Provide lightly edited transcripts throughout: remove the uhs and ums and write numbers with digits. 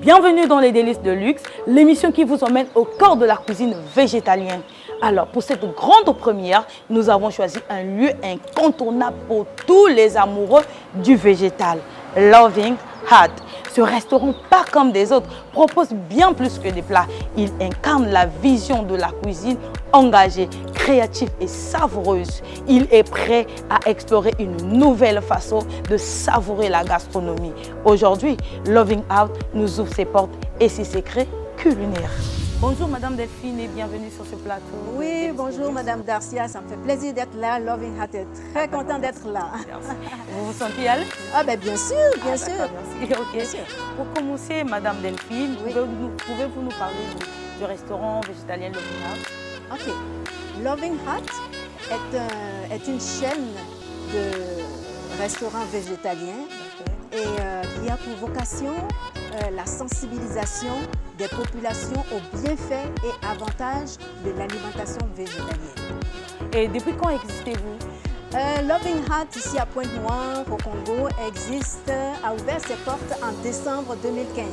Bienvenue dans les délices de luxe, l'émission qui vous emmène au cœur de la cuisine végétalienne. Alors, pour cette grande première, nous avons choisi un lieu incontournable pour tous les amoureux du végétal, Loving Heart. Ce restaurant, pas comme des autres, propose bien plus que des plats. Il incarne la vision de la cuisine engagée, créative et savoureuse. Il est prêt à explorer une nouvelle façon de savourer la gastronomie. Aujourd'hui, Loving Heart nous ouvre ses portes et ses secrets culinaires. Bonjour Madame Delphine et bienvenue sur ce plateau. Oui, bonjour Madame Darcia, ça me fait plaisir d'être là. Loving Heart est très content d'être là. Merci. Vous vous sentez à l'aise? Ah ben bien sûr, bien sûr. Merci. Okay. Bien sûr. Pour commencer, Madame Delphine, oui. pouvez-vous nous parler du restaurant végétalien Loving Heart? Ok. Loving Heart est une chaîne de restaurants végétaliens et qui a pour vocation la sensibilisation des populations aux bienfaits et avantages de l'alimentation végétalienne. Et depuis quand existez-vous? Loving Heart, ici à Pointe-Noire, au Congo, a ouvert ses portes en décembre 2015.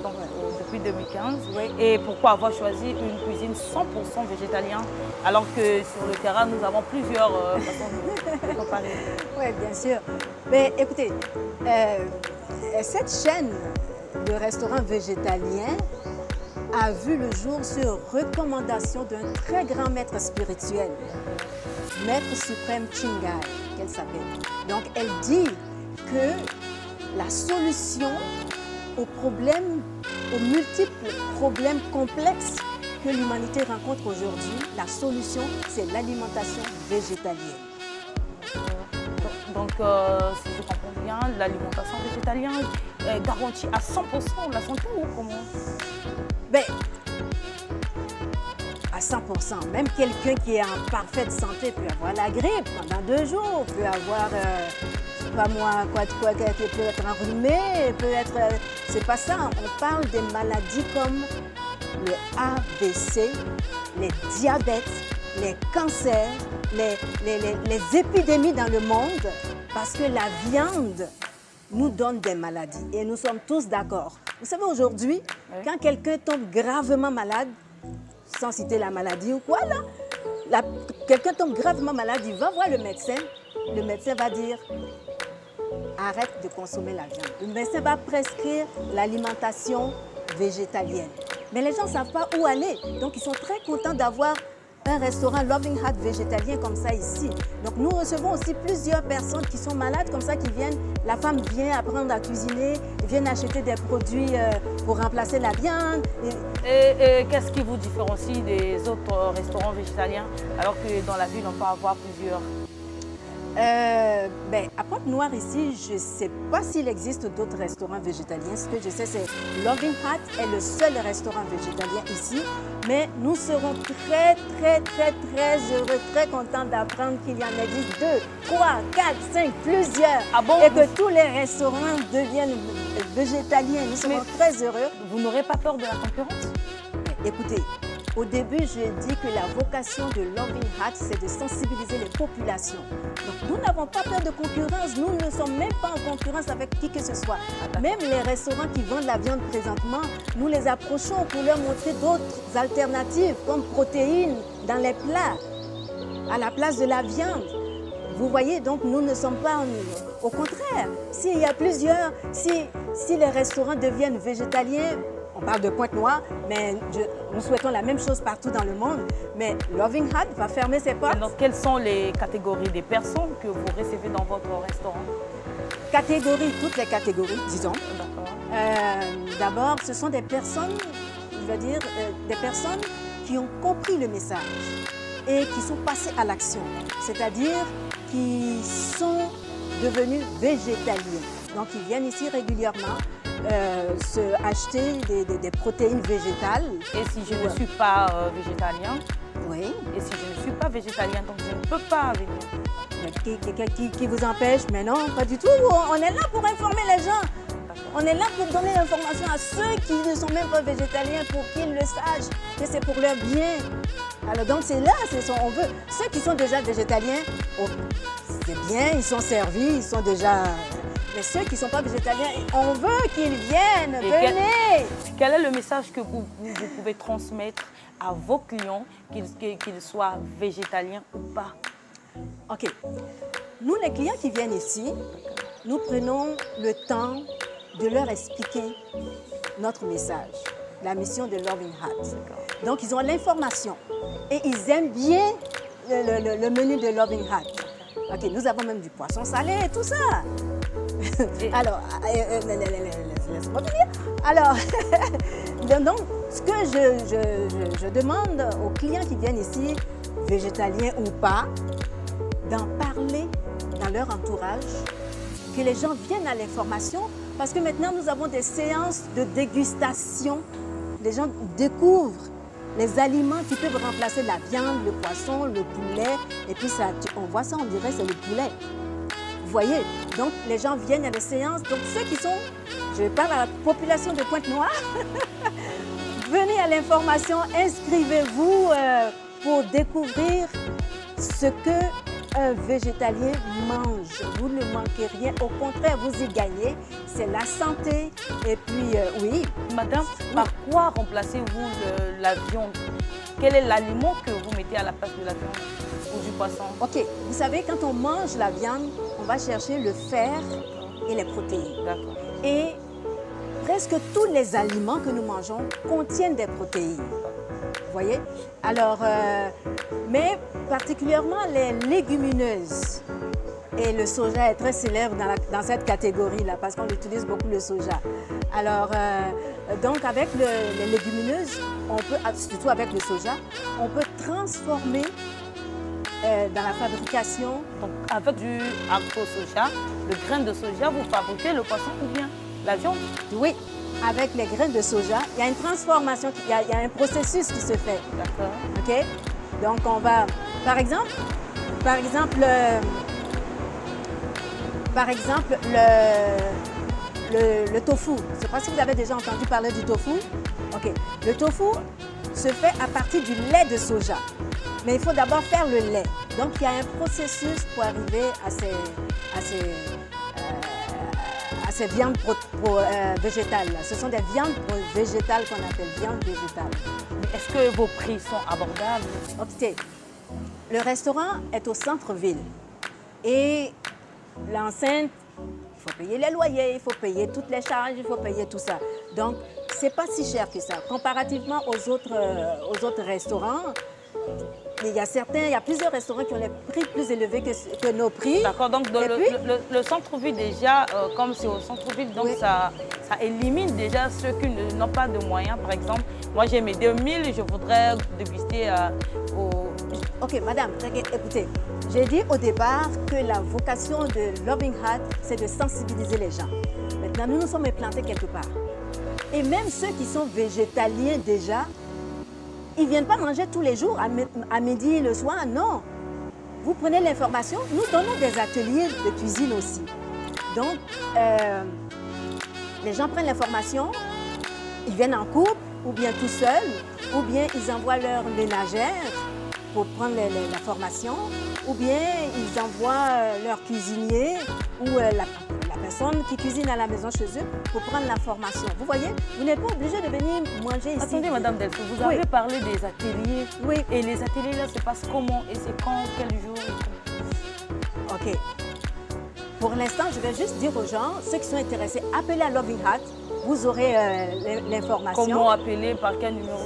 Donc, depuis 2015. Oui. Et pourquoi avoir choisi une cuisine 100% végétalienne alors que sur le terrain, nous avons plusieurs façons de préparer? Oui, bien sûr. Mais écoutez, cette chaîne de restaurants végétaliens a vu le jour sur recommandation d'un très grand maître spirituel, Maître Suprême Chingai, qu'elle s'appelle. Donc, elle dit que la solution aux multiples problèmes complexes que l'humanité rencontre aujourd'hui, la solution, c'est l'alimentation végétalienne. Donc, si je comprends bien, l'alimentation végétalienne garantit à 100% la santé ou comment? Ben, à 100%. Même quelqu'un qui est en parfaite santé peut avoir la grippe pendant 2 jours, peut avoir, pas moi, peut être enrhumé, peut être... c'est pas ça. On parle des maladies comme le AVC, les diabètes, les cancers, les épidémies dans le monde, parce que la viande nous donne des maladies. Et nous sommes tous d'accord. Vous savez, aujourd'hui, quand quelqu'un tombe gravement malade, sans citer la maladie ou quoi, là, quelqu'un tombe gravement malade, il va voir le médecin. Le médecin va dire, arrête de consommer la viande. Le médecin va prescrire l'alimentation végétalienne. Mais les gens ne savent pas où aller. Donc, ils sont très contents d'avoir un restaurant Loving Heart végétalien comme ça ici. Donc, nous recevons aussi plusieurs personnes qui sont malades comme ça, qui viennent, la femme vient apprendre à cuisiner, viennent acheter des produits pour remplacer la viande. Et qu'est-ce qui vous différencie des autres restaurants végétaliens alors que dans la ville, on peut avoir plusieurs? À Pointe-Noire ici, je ne sais pas s'il existe d'autres restaurants végétaliens. Ce que je sais, c'est Loving Heart est le seul restaurant végétalien ici. Mais nous serons très heureux, très contents d'apprendre qu'il y en existe 2, 3, 4, 5, plusieurs. Ah bon? Et que tous les restaurants deviennent végétaliens. Nous serons très heureux. Vous n'aurez pas peur de la concurrence? Écoutez, au début, j'ai dit que la vocation de Loving Heart, c'est de sensibiliser les populations. Donc, nous n'avons pas peur de concurrence. Nous ne sommes même pas en concurrence avec qui que ce soit. Même les restaurants qui vendent la viande présentement, nous les approchons pour leur montrer d'autres alternatives, comme protéines dans les plats, à la place de la viande. Vous voyez, donc, nous ne sommes pas... Au contraire, s'il y a plusieurs... Si les restaurants deviennent végétaliens, on parle de Pointe-Noire, mais nous souhaitons la même chose partout dans le monde. Mais Loving Heart va fermer ses portes. Donc, quelles sont les catégories des personnes que vous recevez dans votre restaurant? Toutes les catégories, disons. D'abord, ce sont des personnes, je veux dire, des personnes qui ont compris le message et qui sont passées à l'action, c'est-à-dire qui sont devenus végétaliens. Donc, ils viennent ici régulièrement acheter des protéines végétales. Et si je ne suis pas végétalien? Oui. Et si je ne suis pas végétalien, donc je ne peux pas venir? Qui vous empêche? Mais non, pas du tout. On est là pour informer les gens. On est là pour donner l'information à ceux qui ne sont même pas végétaliens pour qu'ils le sachent, que c'est pour leur bien. Alors donc c'est là, on veut. Ceux qui sont déjà végétaliens, c'est bien, ils sont servis, ils sont déjà... Mais ceux qui ne sont pas végétaliens, on veut qu'ils viennent, venez. Quel est le message que vous pouvez transmettre à vos clients, qu'ils soient végétaliens ou pas? OK. Nous, les clients qui viennent ici, nous prenons le temps de leur expliquer notre message, la mission de Loving Heart. Donc, ils ont l'information et ils aiment bien le menu de Loving Heart. OK, nous avons même du poisson salé et tout ça. Alors, laisse-moi finir. Alors, donc, ce que je demande aux clients qui viennent ici, végétaliens ou pas, d'en parler dans leur entourage, que les gens viennent à l'information, parce que maintenant, nous avons des séances de dégustation. Les gens découvrent les aliments qui peuvent remplacer la viande, le poisson, le poulet, et puis ça, on voit ça, on dirait c'est le poulet. Vous voyez? Donc, les gens viennent à des séances. Donc, ceux qui sont, je parle à la population de Pointe-Noire, venez à l'information, inscrivez-vous pour découvrir ce qu'un végétalien mange. Vous ne manquez rien, au contraire, vous y gagnez. C'est la santé. Et puis, oui. Madame, par quoi remplacez-vous la viande? Quel est l'aliment que vous mettez à la place de la viande ou du poisson? OK. Vous savez, quand on mange la viande, on va chercher le fer et les protéines. D'accord. Et presque tous les aliments que nous mangeons contiennent des protéines. Vous voyez? Alors, mais particulièrement les légumineuses. Et le soja est très célèbre dans cette catégorie-là parce qu'on utilise beaucoup le soja. Alors, donc avec les légumineuses, on peut, surtout avec le soja, on peut transformer dans la fabrication. Donc, avec du agro-soja, le grain de soja, vous fabriquez le poisson ou bien la viande? Oui, avec les grains de soja, il y a une transformation, il y a un processus qui se fait. D'accord. OK? Donc, on va, par exemple, le tofu. Je ne sais pas si vous avez déjà entendu parler du tofu. OK. Le tofu se fait à partir du lait de soja. Mais il faut d'abord faire le lait. Donc, il y a un processus pour arriver à ces viandes végétales. Ce sont des viandes végétales qu'on appelle viandes végétales. Est-ce que vos prix sont abordables? OK. Le restaurant est au centre-ville. Et l'enceinte, il faut payer les loyers, il faut payer toutes les charges, il faut payer tout ça. Donc, ce n'est pas si cher que ça. Comparativement aux autres restaurants, il y a plusieurs restaurants qui ont les prix plus élevés que nos prix. D'accord, donc le centre-ville déjà, comme c'est au centre-ville, donc oui, ça élimine déjà ceux qui n'ont pas de moyens. Par exemple, moi j'ai mes 2000, je voudrais déguster au... OK, madame, écoutez, j'ai dit au départ que la vocation de Loving Heart, c'est de sensibiliser les gens. Maintenant, nous nous sommes implantés quelque part. Et même ceux qui sont végétaliens déjà, ils ne viennent pas manger tous les jours, à midi, le soir, non. Vous prenez l'information, nous donnons des ateliers de cuisine aussi. Donc, les gens prennent l'information, ils viennent en couple, ou bien tout seuls, ou bien ils envoient leur ménagère pour prendre la formation, ou bien ils envoient leur cuisinier ou la personne qui cuisine à la maison chez eux pour prendre la formation. Vous voyez, vous n'êtes pas obligé de venir manger ici. Attendez, Madame Delphine, vous avez parlé des ateliers. Oui. Et les ateliers, là, se passent comment? Et c'est quand? Quel jour? OK. Pour l'instant, je vais juste dire aux gens, ceux qui sont intéressés, appelez à Loving Heart. Vous aurez l'information. Comment appeler? Par quel numéro?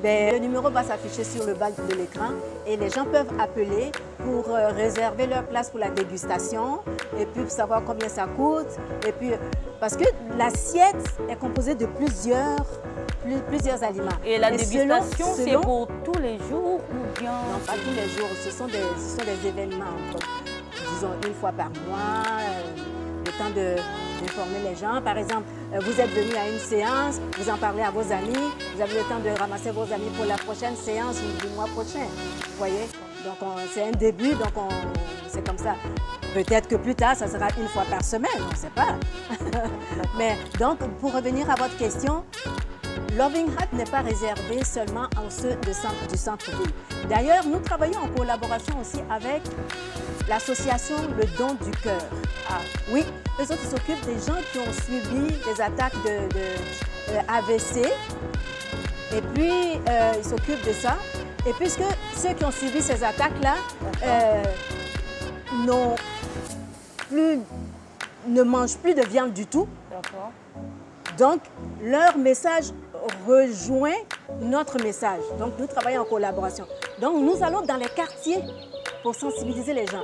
Le numéro va s'afficher sur le bas de l'écran et les gens peuvent appeler pour réserver leur place pour la dégustation et puis pour savoir combien ça coûte. Et puis, parce que l'assiette est composée de plusieurs aliments. Et la dégustation, c'est pour tous les jours ou bien? Non, pas tous les jours. Ce sont des événements, disons une fois par mois, le temps d'informer les gens. Par exemple, vous êtes venu à une séance, vous en parlez à vos amis, vous avez le temps de ramasser vos amis pour la prochaine séance du mois prochain. Vous voyez? Donc, c'est un début, donc c'est comme ça. Peut-être que plus tard, ça sera une fois par semaine, on ne sait pas. Mais donc, pour revenir à votre question, Loving Heart n'est pas réservé seulement à ceux du centre-ville. D'ailleurs, nous travaillons en collaboration aussi avec l'association Le Don du Cœur. Ah. Oui, eux autres s'occupent des gens qui ont subi des attaques de AVC. Et puis, ils s'occupent de ça. Et puisque ceux qui ont subi ces attaques-là ne mangent plus de viande du tout. D'accord. Donc, leur message rejoint notre message. Donc, nous travaillons en collaboration. Donc, nous allons dans les quartiers pour sensibiliser les gens.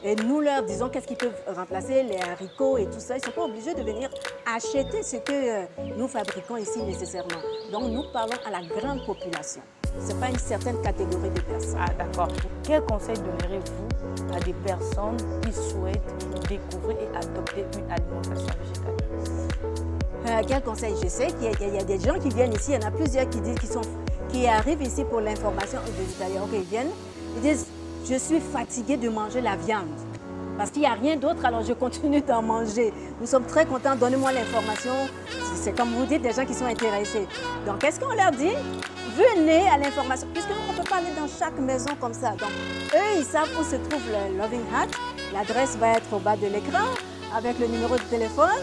Et nous leur disons qu'est-ce qu'ils peuvent remplacer, les haricots et tout ça. Ils ne sont pas obligés de venir acheter ce que nous fabriquons ici nécessairement. Donc, nous parlons à la grande population. Ce n'est pas une certaine catégorie de personnes. Ah, d'accord. Quel conseil donnerez-vous à des personnes qui souhaitent découvrir et adopter une alimentation végétalienne? Quel conseil? Je sais qu'il y a des gens qui viennent ici, il y en a plusieurs qui arrivent ici pour l'information végétalienne. Okay, ils viennent, ils disent, je suis fatiguée de manger la viande. Parce qu'il n'y a rien d'autre, alors je continue d'en manger. Nous sommes très contents, donnez-moi l'information. C'est comme vous dites, des gens qui sont intéressés. Donc, qu'est-ce qu'on leur dit? Venez à l'information, puisqu'on ne peut pas aller dans chaque maison comme ça. Donc, eux, ils savent où se trouve le Loving Heart. L'adresse va être au bas de l'écran, avec le numéro de téléphone.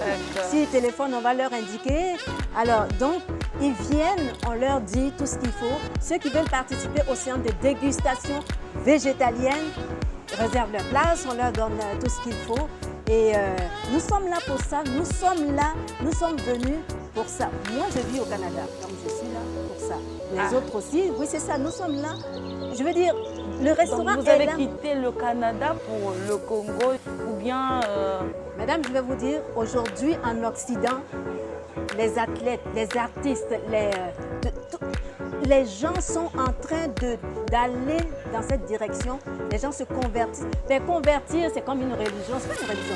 S'ils téléphonent, on va leur indiquer. Alors, donc, ils viennent, on leur dit tout ce qu'il faut. Ceux qui veulent participer aux séances de dégustation végétalienne réservent leur place, on leur donne tout ce qu'il faut. Et nous sommes là pour ça, nous sommes venus pour ça. Moi, je vis au Canada, donc je suis là pour ça. Les autres aussi, oui, c'est ça, nous sommes là. Je veux dire, le restaurant donc vous avez quitté le Canada pour le Congo ou bien... Madame, je vais vous dire, aujourd'hui en Occident, les athlètes, les artistes, les gens sont en train d'aller dans cette direction. Les gens se convertissent. Mais convertir, c'est comme une religion, c'est pas une religion.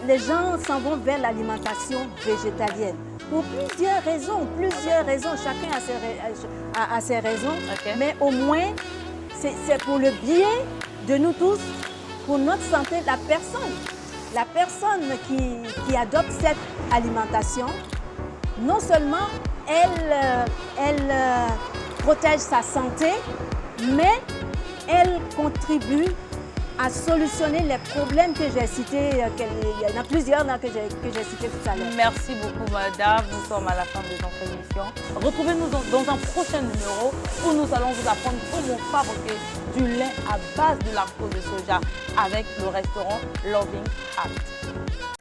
Les gens s'en vont vers l'alimentation végétalienne. Pour plusieurs raisons, chacun a ses raisons. Okay. Mais au moins, c'est pour le bien de nous tous, pour notre santé, la personne qui adopte cette alimentation, non seulement elle protège sa santé, mais elle contribue à solutionner les problèmes que j'ai cités. Il y en a plusieurs là que j'ai cités tout à l'heure. Merci beaucoup, madame. Nous sommes à la fin de notre émission. Retrouvez-nous dans un prochain numéro où nous allons vous apprendre comment fabriquer du lait à base de l'arbre de soja avec le restaurant Loving Heart.